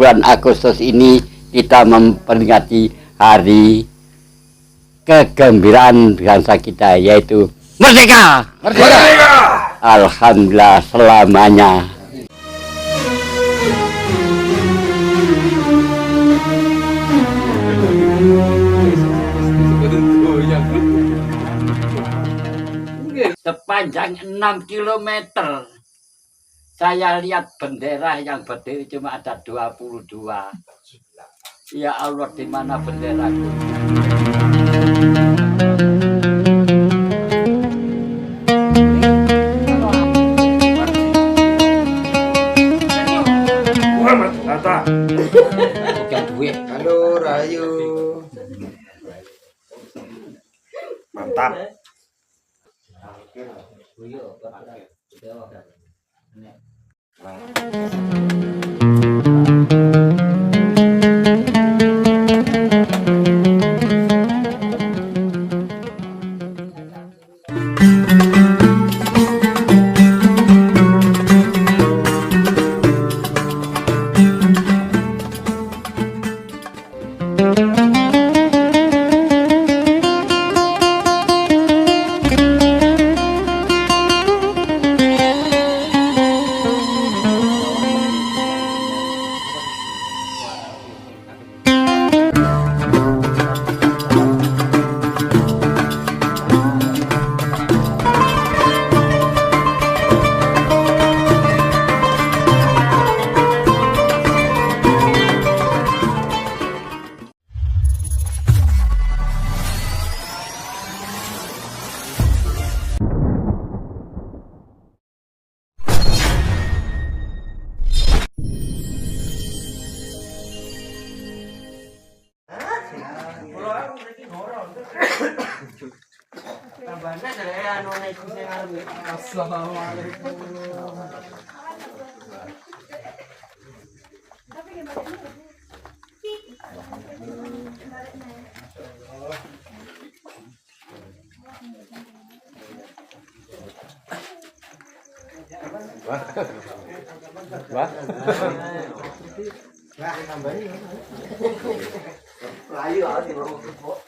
bulan Agustus ini kita memperingati hari kegembiraan bangsa kita, yaitu merdeka. Merdeka. Alhamdulillah selamanya. Sepanjang 6 kilometer saya lihat bendera yang berdiri cuma ada 22. Ya Allah, di mana benderaku? Muhammad Hatta. Bukan duit. Halo Rayu. Mantap. Assalamualaikum. Wah. Layu ati kok.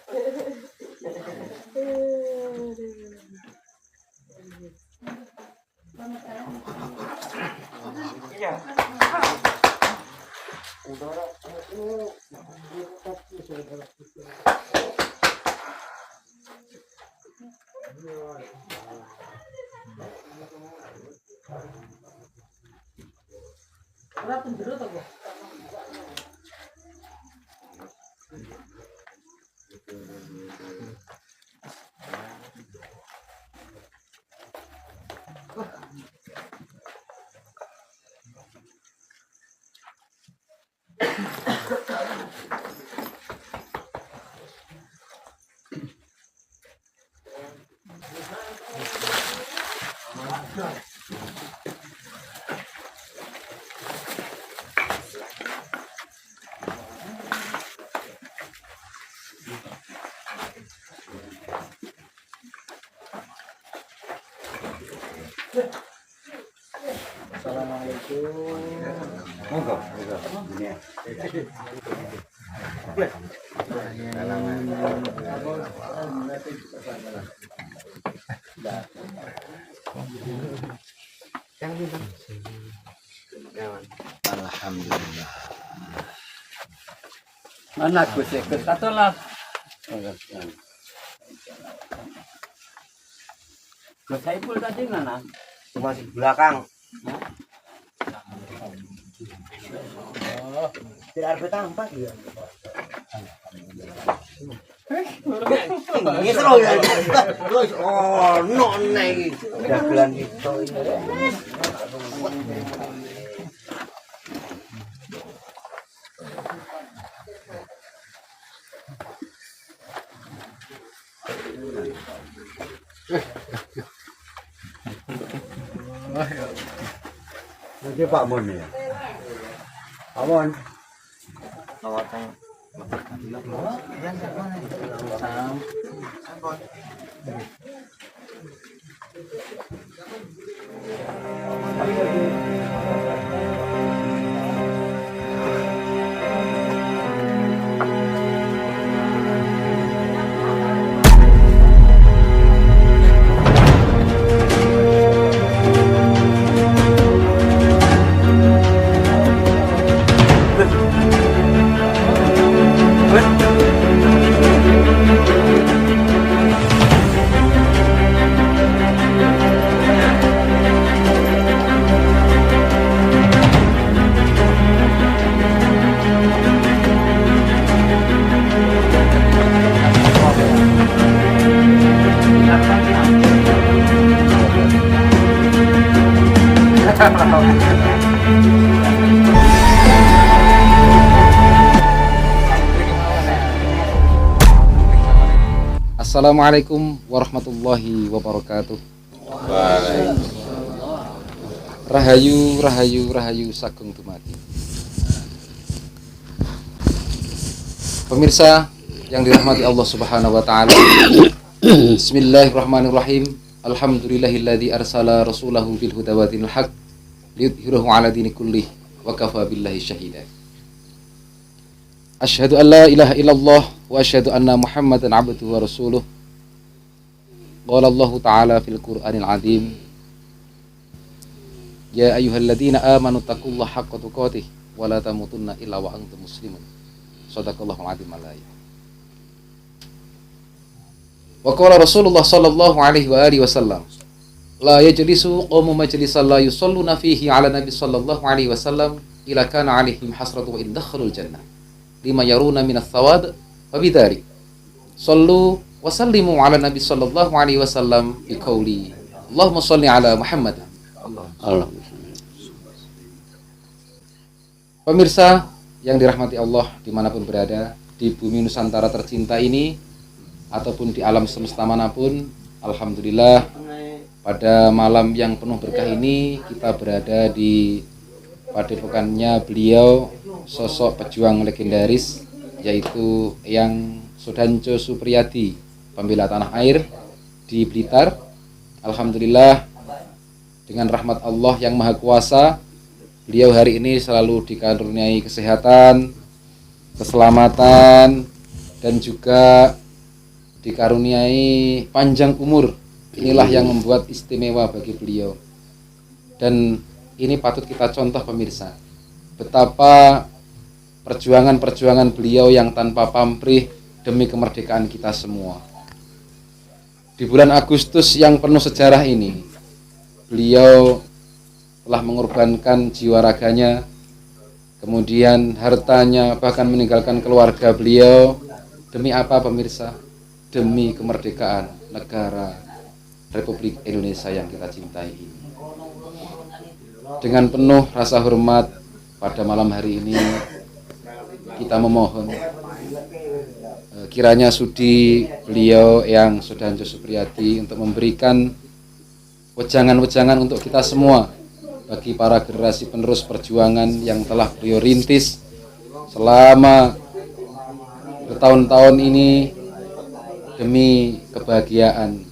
Iya. Ora penjero to kok. Assalamualaikum. Monggo, monggo. Ini. Alhamdulillah. Mana Gus? Gus katolas. Gus Saipul tadi mana? Masih belakang. Tidak ada tampak ya. Ini seru ya. Oh, no nih. Dagelan itu. Nanti Pak Mon ya. Pak Mon. Lawatan. Assalamualaikum warahmatullahi wabarakatuh. Rahayu, rahayu, rahayu sagung dumadi. Pemirsa yang dirahmati Allah Subhanahu wa taala. Bismillahirrahmanirrahim. Alhamdulillahilladzi arsala rasulahu bil huda wa dinil haq liyudhhirahu 'ala dini kullih wa kafa billahi syahida. Asyhadu an la ilaha illallah wa asyhadu anna Muhammadan 'abduhu wa rasuluh. Qala Allah ta'ala fil Qur'anil 'azim. Ya ayyuhalladzina amanu taqullaha haqqa tuqatih wa la tamutunna illa wa antum muslimun. Shadaqallahul 'azim al-ayat. Wa qala Rasulullah sallallahu alaihi wa alihi wasallam, la yajlisu qawmun majlisan la yusalluna fihi 'ala nabi sallallahu alaihi wasallam ila kana 'alaihim hasratu wa in dakhalul jannah. Lima yaruna minas thawab wa bidzalik sallu wa sallimu 'ala nabi sallallahu alaihi wasallam biqauli Allahumma shalli 'ala Muhammad. Allah. Pemirsa yang dirahmati Allah dimanapun berada di bumi Nusantara tercinta ini ataupun di alam semesta manapun, alhamdulillah pada malam yang penuh berkah ini kita berada di padepokannya beliau, sosok pejuang legendaris, yaitu Eyang Sudanjo Supriyadi, pembela tanah air di Blitar. Alhamdulillah dengan rahmat Allah yang Maha Kuasa, beliau hari ini selalu dikaruniai kesehatan, keselamatan, dan juga dikaruniai panjang umur. Inilah yang membuat istimewa bagi beliau. Dan ini patut kita contoh pemirsa, betapa perjuangan-perjuangan beliau yang tanpa pamrih demi kemerdekaan kita semua. Di bulan Agustus yang penuh sejarah ini, beliau telah mengorbankan jiwa raganya, kemudian hartanya, bahkan meninggalkan keluarga beliau. Demi apa pemirsa? Demi kemerdekaan negara Republik Indonesia yang kita cintai ini. Dengan penuh rasa hormat pada malam hari ini kita memohon kiranya sudi beliau yang Sudanjo Supriyadi untuk memberikan wejangan-wejangan untuk kita semua, bagi para generasi penerus perjuangan yang telah beliau rintis selama bertahun-tahun ini demi kebahagiaan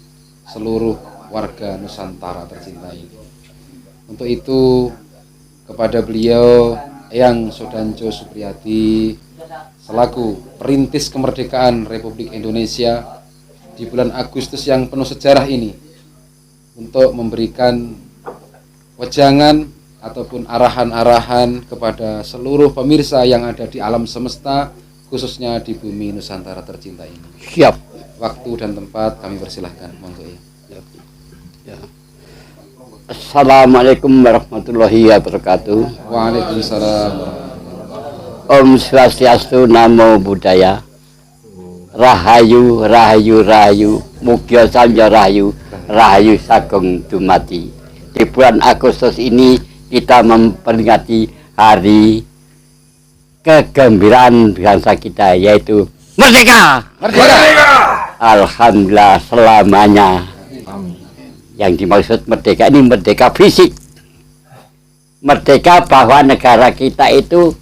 seluruh warga Nusantara tercinta ini. Untuk itu kepada beliau Eyang Sudanjo Supriyadi selaku perintis kemerdekaan Republik Indonesia di bulan Agustus yang penuh sejarah ini, untuk memberikan wejangan ataupun arahan-arahan kepada seluruh pemirsa yang ada di alam semesta, khususnya di bumi Nusantara tercinta ini. Siap. Waktu dan tempat kami persilahkan, monggo ya. Assalamualaikum warahmatullahi wabarakatuh. Waalaikumsalam. Om Swastiastu, Namo Buddhaya. Rahayu, rahayu, rahayu. Mugia sanja rahayu, rahayu sagung dumadi. Di bulan Agustus ini kita memperingati hari kegembiraan bangsa kita, yaitu merdeka. Merdeka. Alhamdulillah selamanya. Yang dimaksud merdeka ini merdeka fisik, merdeka bahwa negara kita itu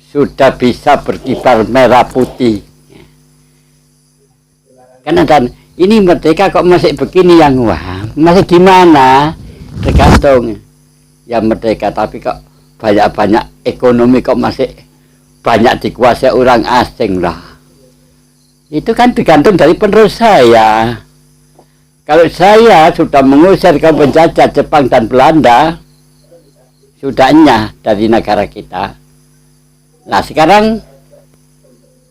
sudah bisa berkibar merah putih. Karena dan ini merdeka kok masih begini yang wah, masih gimana? Tergantung ya merdeka, tapi kok banyak-banyak ekonomi kok masih banyak dikuasai orang asing lah. Itu kan tergantung dari penerus saya. Kalau saya sudah mengusir kaum penjajah Jepang dan Belanda, sudah enyah dari negara kita. Nah sekarang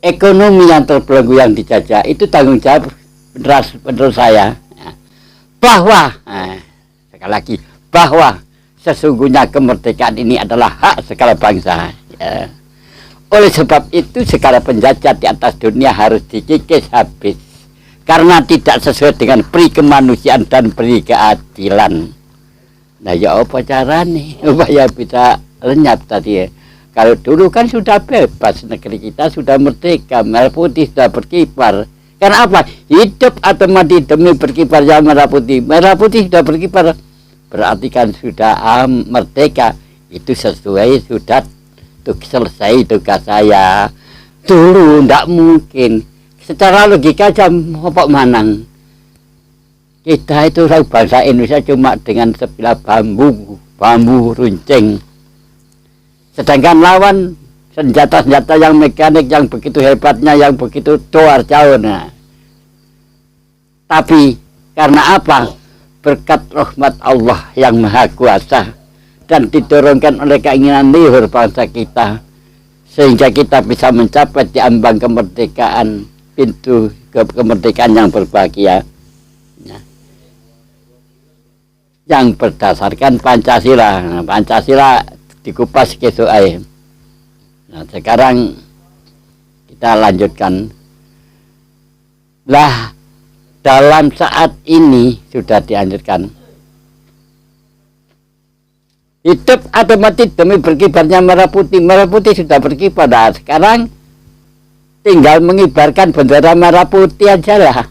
ekonomi yang terbelenggu yang dijajah itu tanggung jawab penerus saya. Bahwa, sekali lagi, bahwa sesungguhnya kemerdekaan ini adalah hak segala bangsa. Ya. Oleh sebab itu segala penjajah di atas dunia harus dikikis habis, karena tidak sesuai dengan peri kemanusiaan dan peri keadilan. Nah ya apa caranya supaya bisa lenyap tadi ya? Kalau dulu kan sudah bebas, negeri kita sudah merdeka, merah putih sudah berkibar. Karena apa? Hidup atau mati demi berkibarnya merah putih. Merah putih sudah berkibar, berarti kan sudah merdeka. Itu sesuai, sudah selesai tugas saya. Dulu ndak mungkin. Secara logika jam apa manang. Kita itu bangsa Indonesia cuma dengan sebilah bambu runcing. Sedangkan lawan senjata-senjata yang mekanik yang begitu hebatnya, yang begitu luar jauh. Nah. Tapi karena apa? Berkat rahmat Allah yang Maha Kuasa dan didorongkan oleh keinginan luhur bangsa kita, sehingga kita bisa mencapai di ambang kemerdekaan, pintu kemerdekaan yang berbahagia. Nah. Yang berdasarkan Pancasila. Nah, Pancasila dikupas kesuk ae. Nah, sekarang kita lanjutkan. Lah, dalam saat ini sudah dianjurkan. Hidup atau mati demi berkibarnya merah putih. Merah putih sudah berkibar. Nah, sekarang tinggal mengibarkan bendera merah putih aja lah.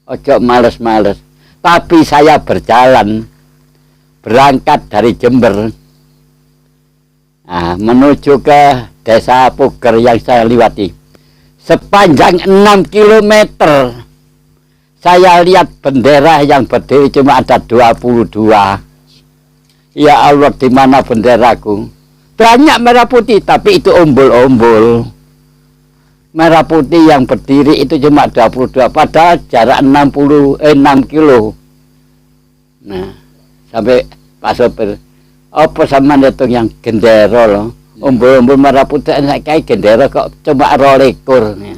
Ojo males-males. Tapi saya berjalan, berangkat dari Jember. Nah, menuju ke desa Puger yang saya lewati. Sepanjang 6 kilometer saya lihat bendera yang berdiri cuma ada 22. Ya Allah, di mana benderaku? Banyak merah putih, tapi itu umbul-umbul. Merah putih yang berdiri itu cuma 22, padahal jarak 6 kilo. Nah, sampai Pak Sopir, apa sama itu yang gendera loh, umbul-umbul merah putih kayak gendera kok cuma 22.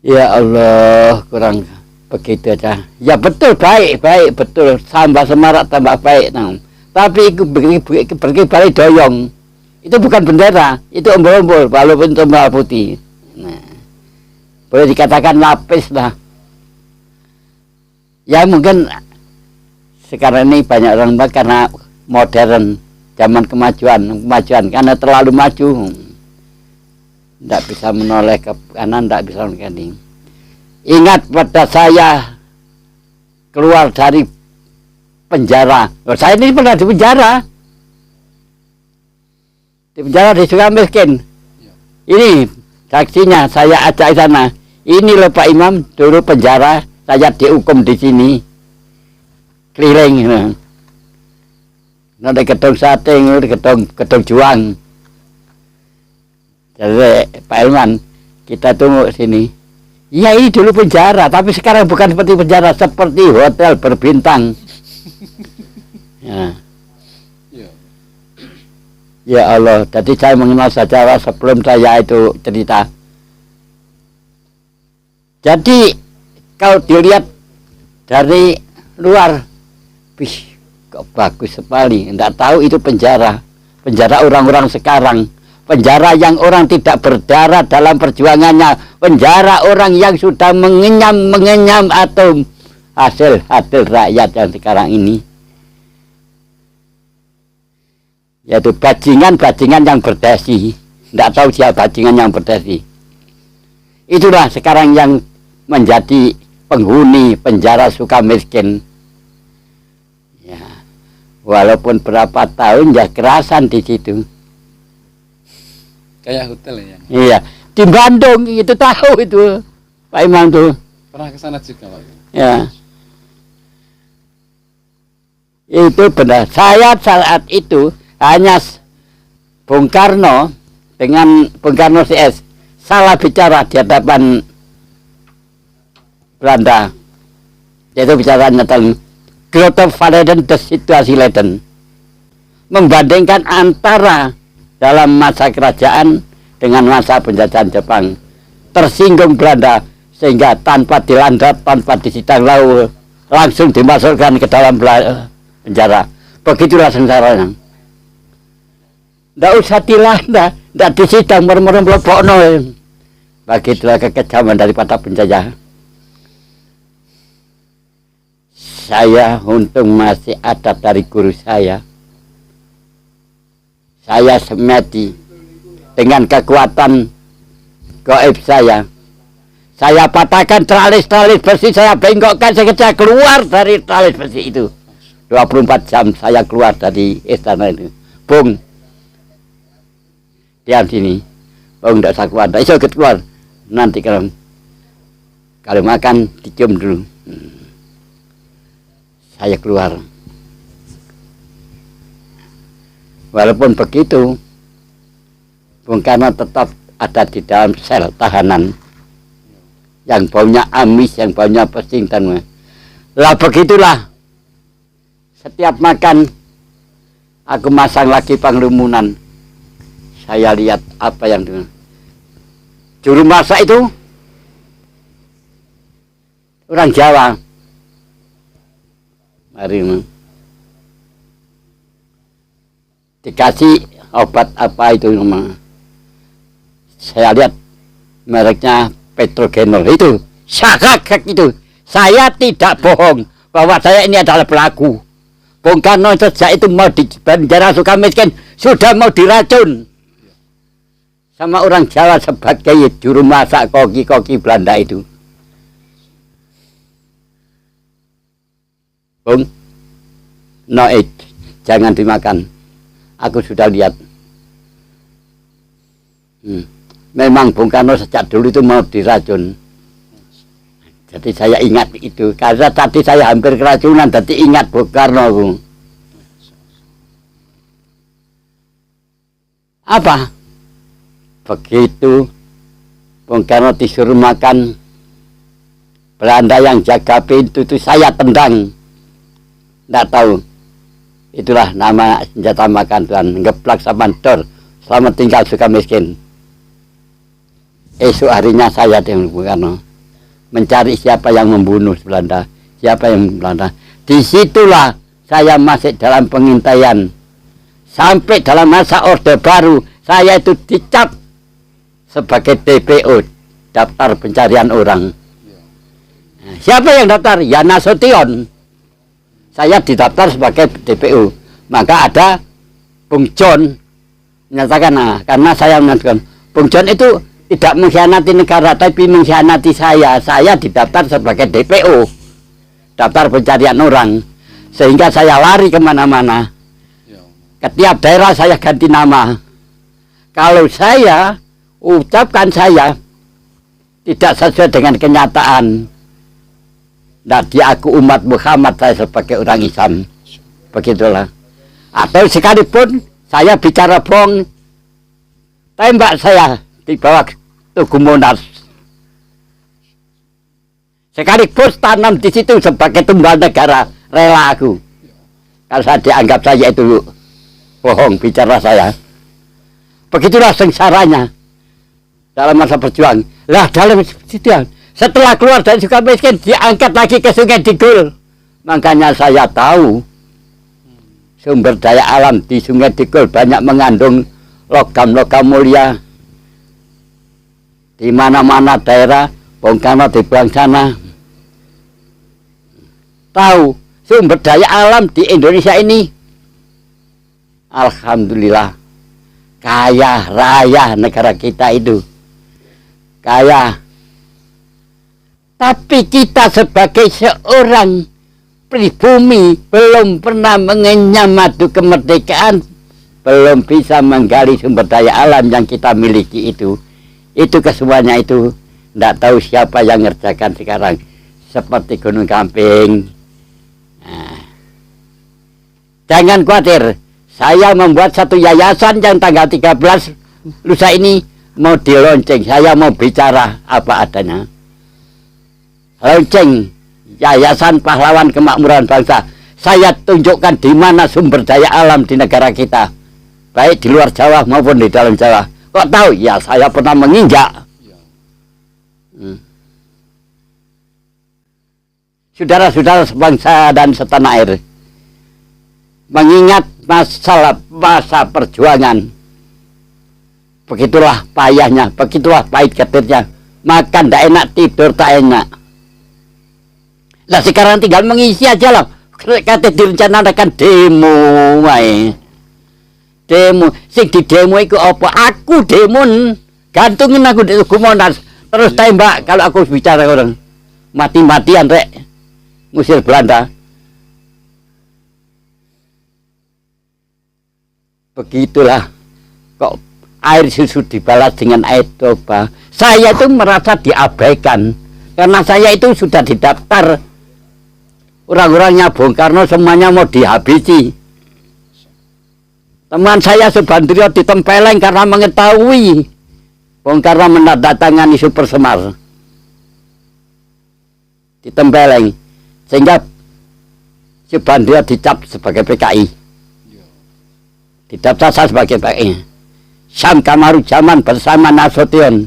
Ya Allah, kurang begitu aja. Ya betul, baik betul, tambah semarak tambah baik. Nah, tapi itu berkibar doyong, itu bukan bendera, itu umbul-umbul walaupun itu merah putih. Nah, boleh dikatakan lapis lah. Ya mungkin sekarang ini banyak orang karena modern, zaman kemajuan karena terlalu maju, tidak bisa menoleh ke kanan, tidak bisa menoleh ke kiri. Ingat pada saya keluar dari penjara. Saya ini pernah di penjara. Di penjara di Sukamiskin. Ini saksinya, saya ajak sana. Ini loh Pak Imam, dulu penjara, saya dihukum di sini. Keliling. Ada gedung sate, gedung juang. Jadi Pak Ilman, kita tunggu sini. Ya ini dulu penjara, tapi sekarang bukan seperti penjara, seperti hotel berbintang. Ya. Ya Allah, jadi saya mengenal sejarah sebelum saya itu cerita. Jadi kalau dilihat dari luar, wih, kok bagus sekali. Tidak tahu itu penjara orang-orang sekarang. Penjara yang orang tidak berdarah dalam perjuangannya. Penjara orang yang sudah mengenyam atau hasil rakyat yang sekarang ini. Yaitu bajingan yang berdasi. Tidak tahu siapa bajingan yang berdasi. Itulah sekarang yang menjadi penghuni penjara Sukamiskin. Ya, walaupun berapa tahun ya kerasan di situ. Kayak hotel ya? Iya, di Bandung itu tahu itu Pak Imam tuh. Pernah ke sana juga Pak? Ya. Itu benar. Saya saat itu hanya Bung Karno dengan Bung Karno CS salah bicara di hadapan Belanda. Yaitu bicaranya tentang Grote Vallen de situasi Leiden. Membandingkan antara dalam masa kerajaan dengan masa penjajahan Jepang. Tersinggung Belanda sehingga tanpa dilandap, tanpa disidang langsung dimasukkan ke dalam penjara. Begitulah sengsaranya. Tidak usah dilanda, tidak disidang, merem-merem melebokno. Begitulah kekejaman daripada penjajah. Saya untung masih ada dari guru saya. Saya semedi dengan kekuatan gaib saya. Saya patahkan teralis-teralis besi, saya bengkokkan, saya keluar dari teralis besi itu. 24 jam saya keluar dari istana itu. Bung, diam sini. Bung, tidak usah keluar, tidak bisa keluar. Nanti kalau makan, dicium dulu. Saya keluar. Walaupun begitu, Bung Karno tetap ada di dalam sel tahanan yang baunya amis, yang baunya pesing dan lah begitulah. Setiap makan aku masang lagi panglumunan. Saya lihat apa yang juru masak itu orang Jawa. Mari dikasih obat apa itu namanya. Saya lihat mereknya Petrogenol itu, sakak itu. Saya tidak bohong bahwa saya ini adalah pelaku. Bung Karno sejak itu mau di penjara Sukamiskin, sudah mau diracun sama orang Jawa sebagai juru masak koki-koki Belanda itu. Bung, no eat, jangan dimakan. Aku sudah lihat. Memang Bung Karno sejak dulu itu mau diracun. Jadi saya ingat itu. Karena tadi saya hampir keracunan, jadi ingat Bung Karno. Bung. Apa? Begitu Bung Karno disuruh makan, Belanda yang jaga pintu itu saya tendang. Tidak tahu. Itulah nama senjata makan Tuhan. Ngeplak sama dor. Selamat tinggal Sukamiskin. Esok harinya saya dengan Bung Karno mencari siapa yang membunuh Belanda, siapa yang Belanda. Disitulah saya masih dalam pengintaian. Sampai dalam masa Orde Baru, saya itu dicap sebagai DPO, daftar pencarian orang. Siapa yang daftar? Ya Nasution. Saya didaftar sebagai DPO. Maka ada Bung John menyatakan, karena saya menyatakan Bung John itu tidak mengkhianati negara, tapi mengkhianati saya. Saya didaftar sebagai DPO, daftar pencarian orang, sehingga saya lari kemana-mana. Ke tiap daerah saya ganti nama. Kalau saya ucapkan saya tidak sesuai dengan kenyataan, tidak diaku umat Muhammad, saya sebagai orang Islam. Begitulah. Atau sekalipun saya bicara bohong, tembak saya di bawah Tugu Monas. Sekaligus tanam di situ sebagai tumbal negara, rela aku. Kalau saya dianggap saya itu bohong bicara saya. Begitulah sengsaranya dalam masa perjuangan. Lah dalam situ setelah keluar dari Sukamiskin diangkat lagi ke Sungai Digul. Makanya saya tahu sumber daya alam di Sungai Digul banyak mengandung logam-logam mulia. Di mana-mana daerah Bung Karno dibuang sana. Tahu sumber daya alam di Indonesia ini, alhamdulillah kaya raya negara kita itu. Kaya. Tapi kita sebagai seorang pribumi belum pernah mengenyam madu kemerdekaan, belum bisa menggali sumber daya alam yang kita miliki itu. Itu kesemuanya itu tidak tahu siapa yang ngerjakan sekarang, seperti Gunung Kamping. Nah, jangan khawatir, saya membuat satu yayasan yang tanggal 13 lusa ini mau dilonceng. Saya mau bicara apa adanya. Lonceng Yayasan Pahlawan Kemakmuran Bangsa. Saya tunjukkan di mana sumber daya alam di negara kita, baik di luar Jawa maupun di dalam Jawa. Kok tahu? Ya saya pernah menginjak. Saudara-saudara sebangsa dan setanah air, mengingat masa perjuangan, begitulah payahnya, begitulah pahit ketirnya. Makan tak enak, tidur tak enak. Lah sekarang tinggal mengisi aja lah. Kata direncanakan demo, wae. Demo, sing di demo iku apa? Aku demon Gantungin aku di Tugu Monas. Terus tembak kalau aku bicara orang. Mati-matian rek. Ngusir Belanda. Begitulah. Kok air susu dibalas dengan air toba. Saya itu merasa diabaikan. Karena saya itu sudah didaftar. Orang-orangnya Bung Karno semuanya mau dihabisi. Teman saya Subandrio ditempeleng karena mengetahui Bung Karno menandatangani Super Semar. Ditempeleng. Sehingga Subandrio dicap sebagai PKI. Didaftar saya sebagai PKI. Syam Kamaruzaman bersama Nasution.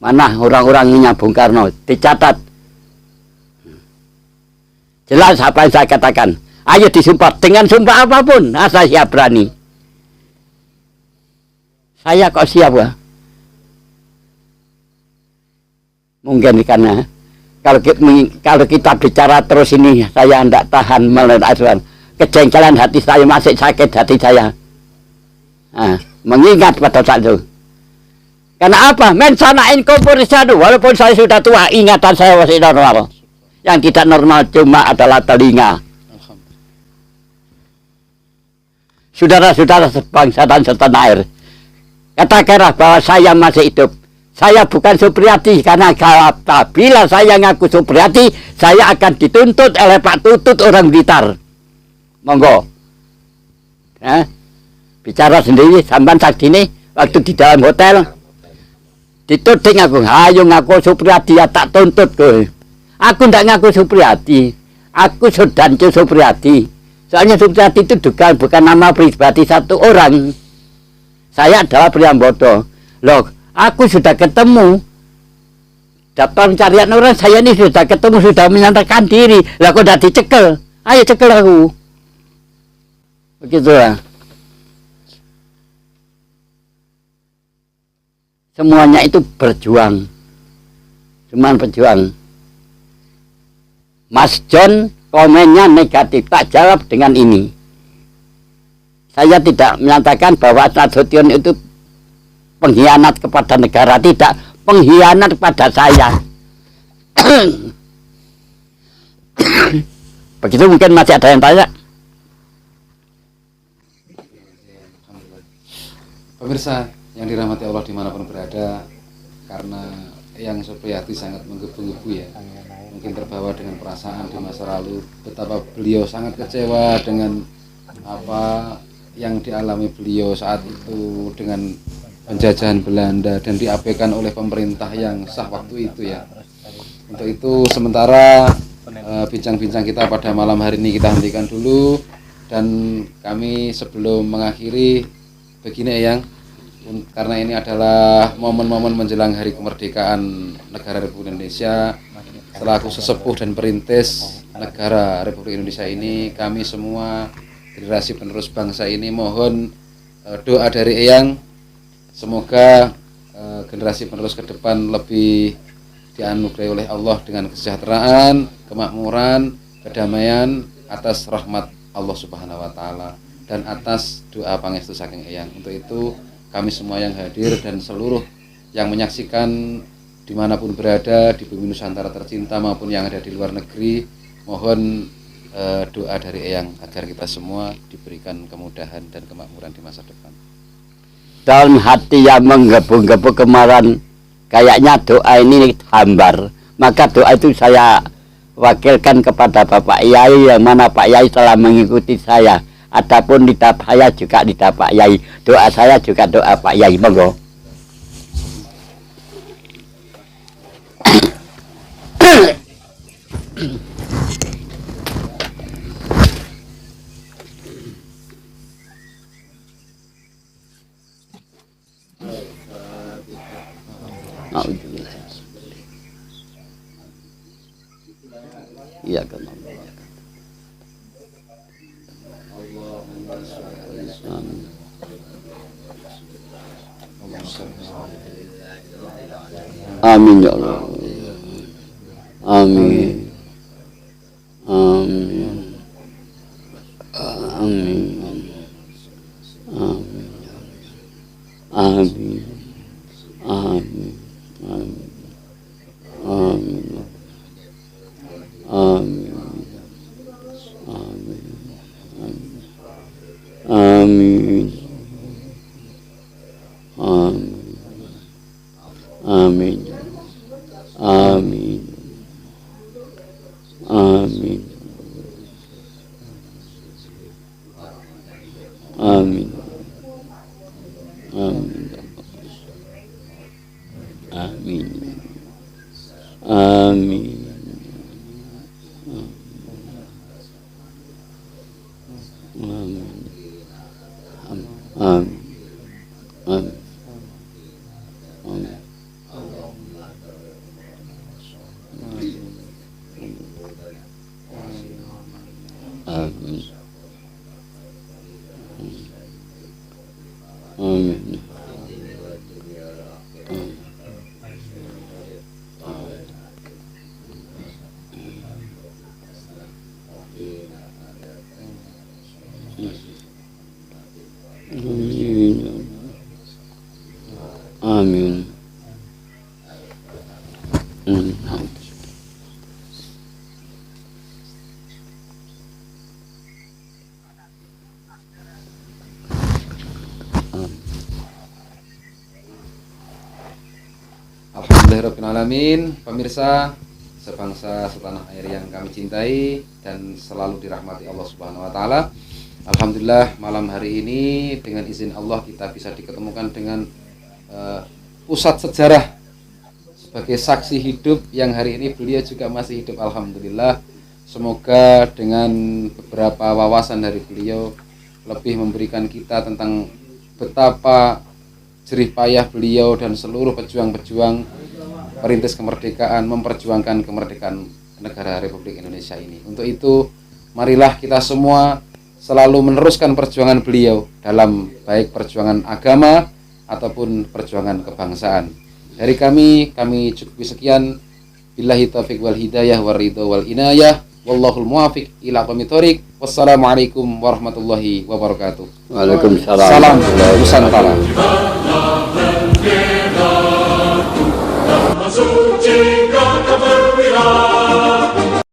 Mana orang-orangnya Bung Karno? Dicatat. Jelas apa yang saya katakan. Ayo disumpah dengan sumpah apapun, asal siap berani. Saya kok siap ya? Mungkin karena kalau kita bicara terus ini, saya tidak tahan melawan kejengkelan hati saya, masih sakit hati saya. Nah, mengingat pada saat itu. Karena apa? Mensanain komporisadu, walaupun saya sudah tua, ingatan saya masih normal. Yang tidak normal cuma adalah telinga. Saudara-saudara sebangsa dan setanah air, katakanlah bahwa saya masih hidup. Saya bukan Supriyadi, karena apabila saya ngaku Supriyadi, saya akan dituntut oleh Pak Tutut orang Blitar. Monggo. Bicara sendiri, sampan saksi ini, waktu di dalam hotel, dituding aku, ayo ngaku Supriyadi, ya tak tuntut gue. Aku tidak ngaku Supriyadi, aku Sudanjo Supriyadi. Soalnya Supriyadi itu bukan nama pribadi satu orang. Saya adalah Priambodo. Loh, aku sudah ketemu. Daftar pencarian orang, saya ini sudah ketemu, sudah menyatakan diri. Lah kok udah dicekel? Ayo cekel aku. Begitulah. Semuanya itu berjuang. Cuman berjuang. Mas John komennya negatif, tak jawab dengan ini. Saya tidak menyatakan bahwa Nasution itu pengkhianat kepada negara, tidak, pengkhianat kepada saya. Begitu, mungkin masih ada yang tanya. Pemirsa yang dirahmati Allah dimanapun berada, karena yang Supriyadi sangat menggebu-gebu ya, mungkin terbawa dengan perasaan di masa lalu, betapa beliau sangat kecewa dengan apa yang dialami beliau saat itu dengan penjajahan Belanda dan diabaikan oleh pemerintah yang sah waktu itu ya. Untuk itu sementara bincang-bincang kita pada malam hari ini kita hentikan dulu, dan kami sebelum mengakhiri begini yang karena ini adalah momen-momen menjelang hari kemerdekaan negara Republik Indonesia, selaku sesepuh dan perintis negara Republik Indonesia ini, kami semua generasi penerus bangsa ini mohon doa dari Eyang, semoga generasi penerus ke depan lebih dianugerahi oleh Allah dengan kesejahteraan, kemakmuran, kedamaian atas rahmat Allah Subhanahu wa taala dan atas doa pangestu saking Eyang. Untuk itu kami semua yang hadir dan seluruh yang menyaksikan dimanapun berada di bumi Nusantara tercinta maupun yang ada di luar negeri, mohon doa dari Eyang agar kita semua diberikan kemudahan dan kemakmuran di masa depan. Dalam hati yang menggebu-gebu kemarin, kayaknya doa ini hambar. Maka doa itu saya wakilkan kepada Bapak Yai, yang mana Pak Yai telah mengikuti saya. Adapun lidah saya juga lidah Pak Yai, doa saya juga doa Pak Yai. Monggo. Iya kan. Amin ya Allah. Amin. Amin. Amin. Amin. Amin. Amin. Amin. Amin. Amin. Amin. Amin. Amin. Amin. Amin. Amin. Amin. Amin. Amin. Amin. Amin. Amin. Amin. Alhamdulillahirrahmanirrahim. Pemirsa sebangsa setanah air yang kami cintai dan selalu dirahmati Allah Subhanahu wa taala. Alhamdulillah malam hari ini dengan izin Allah kita bisa diketemukan dengan pusat sejarah sebagai saksi hidup yang hari ini beliau juga masih hidup. Alhamdulillah. Semoga dengan beberapa wawasan dari beliau lebih memberikan kita tentang betapa jerih payah beliau dan seluruh pejuang-pejuang perintis kemerdekaan memperjuangkan kemerdekaan negara Republik Indonesia ini. Untuk itu, marilah kita semua selalu meneruskan perjuangan beliau dalam baik perjuangan agama ataupun perjuangan kebangsaan. Dari kami cukup sekian. Billahi taufiq wal hidayah wal ridho wal inayah. Wallahul muwafiq ila aqwamit thoriq. Wassalamualaikum warahmatullahi wabarakatuh. Waalaikumsalam. Salam Nusantara. Suci kata berwira